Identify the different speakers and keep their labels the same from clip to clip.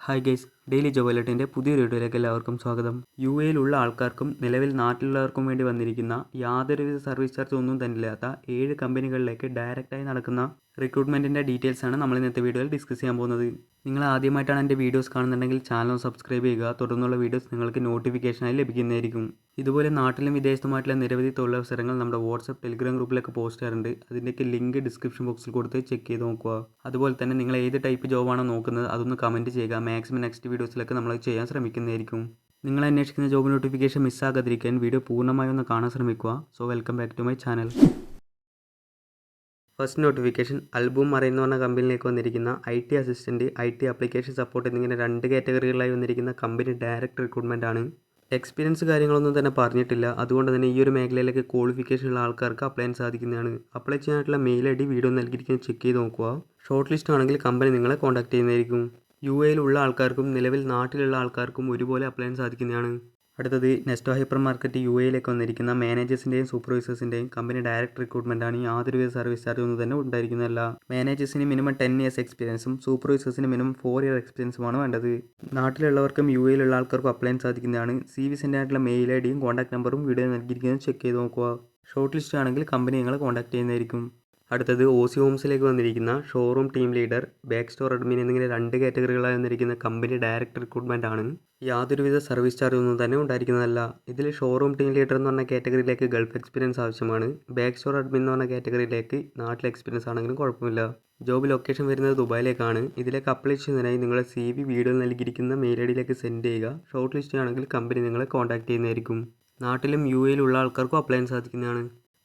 Speaker 1: Hi guys, daily job അലേർട്ടിൻ്റെ പുതിയൊരു വീഡിയോയിലേക്ക് എല്ലാവർക്കും സ്വാഗതം. യുഎയിലുള്ള ആൾക്കാർക്കും നിലവിൽ നാട്ടിലുള്ളവർക്കും വേണ്ടി വന്നിരിക്കുന്ന യാതൊരുവിധ സർവീസ് ചാർജ് ഒന്നും തന്നെ ഇല്ലാത്ത 7 കമ്പനികളിലേക്ക് ഡയറക്റ്റായി നടക്കുന്ന റിക്രൂട്ട്മെൻറ്റിൻ്റെ ഡീറ്റെയിൽസാണ് നമ്മൾ ഇന്നത്തെ വീഡിയോയിൽ ഡിസ്കസ് ചെയ്യാൻ പോകുന്നത്. നിങ്ങൾ ആദ്യമായിട്ടാണ് എൻ്റെ വീഡിയോസ് കാണുന്നുണ്ടെങ്കിൽ ചാനൽ സബ്സ്ക്രൈബ് ചെയ്യുക. തുടർന്നുള്ള വീഡിയോസ് നിങ്ങൾക്ക് നോട്ടിഫിക്കേഷനായി ലഭിക്കുന്നതായിരിക്കും. ഇതുപോലെ നാട്ടിലും വിദേശത്തുമായിട്ടുള്ള നിരവധി തൊഴിലവസരങ്ങൾ നമ്മുടെ വാട്സപ്പ് ടെലിഗ്രാം ഗ്രൂപ്പിലൊക്കെ പോസ്റ്റ് ചെയ്യാറുണ്ട്. അതിൻ്റെയൊക്കെ ലിങ്ക് ഡിസ്ക്രിപ്ഷൻ ബോക്സിൽ കൊടുത്ത് ചെക്ക് ചെയ്ത് നോക്കുക. അതുപോലെ തന്നെ നിങ്ങൾ ഏത് ടൈപ്പ് ജോബാണോ നോക്കുന്നത് അതൊന്ന് കമൻറ്റ് ചെയ്യുക. മാക്സിമം നെക്സ്റ്റ് വീഡിയോസിലൊക്കെ നമ്മൾ ചെയ്യാൻ ശ്രമിക്കുന്നതായിരിക്കും. നിങ്ങൾ അന്വേഷിക്കുന്ന ജോബ് നോട്ടിഫിക്കേഷൻ മിസ്സാകാതിരിക്കാൻ വീഡിയോ പൂർണ്ണമായി ഒന്ന് കാണാൻ ശ്രമിക്കുക. So welcome back to my channel. First notification അൽബും മറൈൻ എന്ന് പറഞ്ഞ കമ്പനിയിലേക്ക് വന്നിരിക്കുന്ന IT assistant, IT application support എന്നിങ്ങനെ 2 കാറ്റഗറികളായി വന്നിരിക്കുന്ന കമ്പനി ഡയറക്റ്റ് റിക്രൂട്ട്മെൻറ്റ് ആണ്. എക്സ്പീരിയൻസ് കാര്യങ്ങളൊന്നും തന്നെ പറഞ്ഞിട്ടില്ല. അതുകൊണ്ട് തന്നെ ഈ ഒരു മേഖലയിലേക്ക് ക്വാളിഫിക്കേഷൻ ഉള്ള ആൾക്കാർക്ക് അപ്ലൈ ചെയ്യാൻ സാധിക്കുന്നതാണ്. അപ്ലൈ ചെയ്യാനായിട്ടുള്ള മെയിൽ ID വീഡിയോ നൽകിയിരിക്കുന്നത് ചെക്ക് ചെയ്ത് നോക്കുക. ഷോർട്ട് ലിസ്റ്റ് ആണെങ്കിൽ കമ്പനി നിങ്ങളെ കോൺടാക്ട് ചെയ്യുന്നതായിരിക്കും. UAയിലുള്ള ആൾക്കാർക്കും നിലവിൽ നാട്ടിലുള്ള ആൾക്കാർക്കും ഒരുപോലെ അപ്ലൈ ചെയ്യാൻ സാധിക്കുന്നതാണ്. അടുത്തത് നെസ്റ്റോ ഹൈപ്പർ മാർക്കറ്റ് UAയിലേക്ക് വന്നിരിക്കുന്ന മാനേജേഴ്സിൻ്റെയും സൂപ്പർവൈസേഴ്സിൻ്റെയും കമ്പനി ഡയറക്റ്റ് റിക്രൂട്ട്മെൻറ്റ് ആണ്. യാതൊരുവിധ സർവീസ് ചാർജ് ഒന്നും തന്നെ ഉണ്ടായിരിക്കുന്നതല്ല. മാനേജേഴ്സിന് മിനിമം 10 ഇയേഴ്സ് എക്സ്പീരിയൻസും സൂപ്പർവൈസേഴ്സിന് മിനിമം 4 ഇയർ എക്സ്പീരിയൻസുമാണ് വേണ്ടത്. നാട്ടിലുള്ളവർക്കും UAയിലുള്ള ആൾക്കാർക്കും അപ്ലൈ ചെയ്യാൻ സാധിക്കുന്നതാണ്. CV സെൻഡ് ആയിട്ടുള്ള മെയിൽ IDയും കോൺടാക്ട് നമ്പറും വീഡിയോ നൽകിയിരിക്കുന്നത് ചെക്ക് ചെയ്ത് നോക്കുക. ഷോർട്ട് ലിസ്റ്റ് ആണെങ്കിൽ കമ്പനി നിങ്ങളെ കോൺടാക്ട് ചെയ്യുന്നതായിരിക്കും. അടുത്തത് OC ഹോംസിലേക്ക് വന്നിരിക്കുന്ന showroom team leader, back store admin എന്നിങ്ങനെ 2 കാറ്റഗറികളായി വന്നിരിക്കുന്ന കമ്പനി ഡയറക്റ്റ് റിക്രൂട്ട്മെൻറ്റ് ആണ്. യാതൊരുവിധ സർവീസ് ചാർജ് ഒന്നും തന്നെ ഉണ്ടായിരിക്കുന്നതല്ല. ഇതിൽ ഷോറൂം ടീം ലീഡർ എന്ന് പറഞ്ഞ കാറ്റഗറിയിലേക്ക് ഗൾഫ് എക്സ്പീരിയൻസ് ആവശ്യമാണ്. ബാക്ക് സ്റ്റോർ അഡ്മിൻ എന്ന് പറഞ്ഞ കാറ്റഗറിയിലേക്ക് നാട്ടിലെ എക്സ്പീരിയൻസ് ആണെങ്കിലും കുഴപ്പമില്ല. ജോബ് ലൊക്കേഷൻ വരുന്നത് ദുബായിലേക്കാണ്. ഇതിലേക്ക് അപ്ലൈ ചെയ്യുന്നതിനായി നിങ്ങളുടെ CV വീഡിയോ നൽകിയിരിക്കുന്ന മെയിൽ IDയിലേക്ക് സെൻഡ് ചെയ്യുക. ഷോർട്ട് ലിസ്റ്റ് ആണെങ്കിൽ കമ്പനി നിങ്ങളെ കോൺടാക്ട് ചെയ്യുന്നതായിരിക്കും. നാട്ടിലും UAയിലുള്ള ആൾക്കാർക്കും അപ്ലൈ ചെയ്യാൻ സാധിക്കുന്നതാണ്.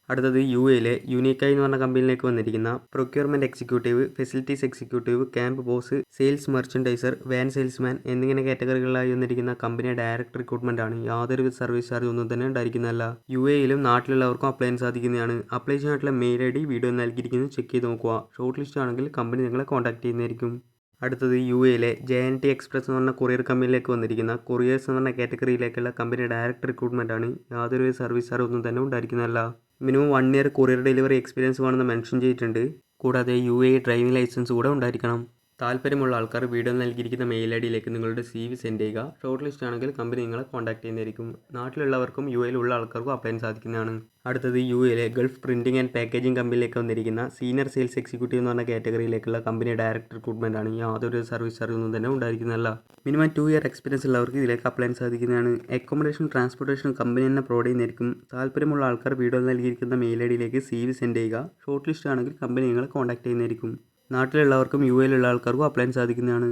Speaker 1: അടുത്തത് UAയിലെ യുണീക്കായി എന്ന് പറഞ്ഞ കമ്പനിയിലേക്ക് വന്നിരിക്കുന്ന procurement executive, facilities executive, camp boss, sales merchandiser, van salesman എന്നിങ്ങനെ കാറ്റഗറികളായി വന്നിരിക്കുന്ന കമ്പനി ഡയറക്റ്റ് റിക്രൂട്ട്മെൻറ്റ് ആണ്. യാതൊരു സർവീസ് ചാർജ് ഒന്നും തന്നെ ഉണ്ടായിരിക്കുന്നതല്ല. UAയിലും നാട്ടിലുള്ളവർക്കും അപ്ലൈ ചെയ്യാൻ സാധിക്കുന്നതാണ്. അപ്ലൈ ചെയ്യാനായിട്ടുള്ള മെയിൽ ID വീഡിയോ നൽകിയിരിക്കുന്നത് ചെക്ക് ചെയ്ത് നോക്കുക. ഷോർട്ട് ലിസ്റ്റ് ആണെങ്കിൽ കമ്പനി നിങ്ങളെ കോൺടാക്ട് ചെയ്യുന്നതായിരിക്കും. അടുത്തത് UAയിലെ JNT എക്സ്പ്രസ് എന്ന് പറഞ്ഞ കൊറിയർ കമ്പനിയിലേക്ക് വന്നിരിക്കുന്ന കൊറിയേഴ്സ് എന്ന് പറഞ്ഞ കാറ്റഗറിയിലേക്കുള്ള കമ്പനി ഡയറക്റ്റ് റിക്രൂട്ട്മെൻറ്റ് ആണ്. യാതൊരു സർവീസ് ചാർജ് ഒന്നും തന്നെ ഉണ്ടായിരിക്കുന്നതല്ല. Minimum 1 year courier delivery experience വേണമെന്ന് മെൻഷൻ ചെയ്തിട്ടുണ്ട്. കൂടാതെ UAE ഡ്രൈവിംഗ് ലൈസൻസ് കൂടെ ഉണ്ടായിരിക്കണം. താല്പര്യമുള്ള ആൾക്കാർ വീഡിയോ നൽകിയിരിക്കുന്ന മെയിൽ IDയിലേക്ക് നിങ്ങളുടെ CV സെൻഡ് ചെയ്യുക. ഷോർട്ട് ലിസ്റ്റ് ആണെങ്കിൽ കമ്പനി നിങ്ങളെ കോൺടാക്ട് ചെയ്യുന്നതായിരിക്കും. നാട്ടിലുള്ളവർക്കും UAയിലുള്ള ആൾക്കാർക്കും അപ്ലൈ ചെയ്യാൻ സാധിക്കുന്നതാണ്. അടുത്തത് UAയിലെ ഗൾഫ് പ്രിൻറ്റിംഗ് ആൻഡ് പാക്കേജിംഗ് കമ്പനിയിലേക്ക് വന്നിരിക്കുന്ന സീനിയർ സെയിൽസ് എക്സിക്യൂട്ടീവ് എന്ന് പറഞ്ഞ കാറ്റഗറിയിലേക്കുള്ള കമ്പനി ഡയറക്റ്റ് റിക്രൂട്ട്മെൻറ്റ് ആണ്. യാതൊരു സർവീസ് ചാർജ് ഒന്നും തന്നെ ഉണ്ടായിരിക്കുന്നതല്ല. മിനിമം 2 ഇയർ എക്സ്പീരിയൻസ് ഉള്ളവർക്ക് ഇതിലേക്ക് അപ്ലൈ ചെയ്യാൻ സാധിക്കുന്നതാണ്. അക്കോമഡേഷൻ, ട്രാൻസ്പോർട്ടേഷൻ കമ്പനി തന്നെ പ്രൊവൈഡ് ചെയ്യുന്നതായിരിക്കും. താല്പര്യമുള്ള ആൾക്കാർ വീഡിയോ നൽകിയിരിക്കുന്ന മെയിൽ IDയിലേക്ക് CV സെൻഡ് ചെയ്യുക. ഷോർട്ട് ലിസ്റ്റ് ആണെങ്കിൽ കമ്പനി നിങ്ങളെ കോൺടാക്ട് ചെയ്യുന്നതായിരിക്കും. നാട്ടിലുള്ളവർക്കും UAയിലുള്ള ആൾക്കാർക്കും അപ്ലൈ ചെയ്യാൻ സാധിക്കുന്നതാണ്.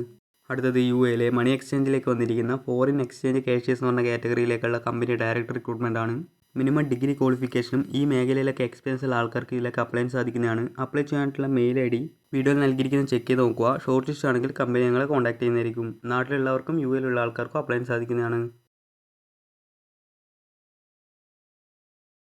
Speaker 1: അടുത്തത് UAയിലെ മണി എക്സ്ചേഞ്ചിലേക്ക് വന്നിരിക്കുന്ന ഫോറിൻ എക്സ്ചേഞ്ച് കാഷ്യേഴ്സ് എന്ന് പറഞ്ഞ കാറ്റഗറിയിലേക്കുള്ള കമ്പനി ഡയറക്റ്റ് റിക്രൂട്ട്മെൻറ്റ് ആണ്. മിനിമം ഡിഗ്രി ക്വാളിഫിക്കേഷനും ഈ മേഖലയിലൊക്കെ എക്സ്പീരിയൻസ് ഉള്ള ആൾക്കാർക്ക് ഇതിലേക്ക് അപ്ലൈ ചെയ്യാൻ സാധിക്കുന്നതാണ്. അപ്ലൈ ചെയ്യാനായിട്ടുള്ള മെയിൽ ID വീഡിയോ നൽകിയിരിക്കുന്നത് ചെക്ക് ചെയ്ത് നോക്കുക. ഷോർട്ട് ലിസ്റ്റ് ആണെങ്കിൽ കമ്പനി നിങ്ങളെ കോൺടാക്ട് ചെയ്യുന്നതായിരിക്കും. നാട്ടിലുള്ളവർക്കും UAയിലുള്ള ആൾക്കാർക്കും അപ്ലൈ ചെയ്യാൻ സാധിക്കുന്നതാണ്.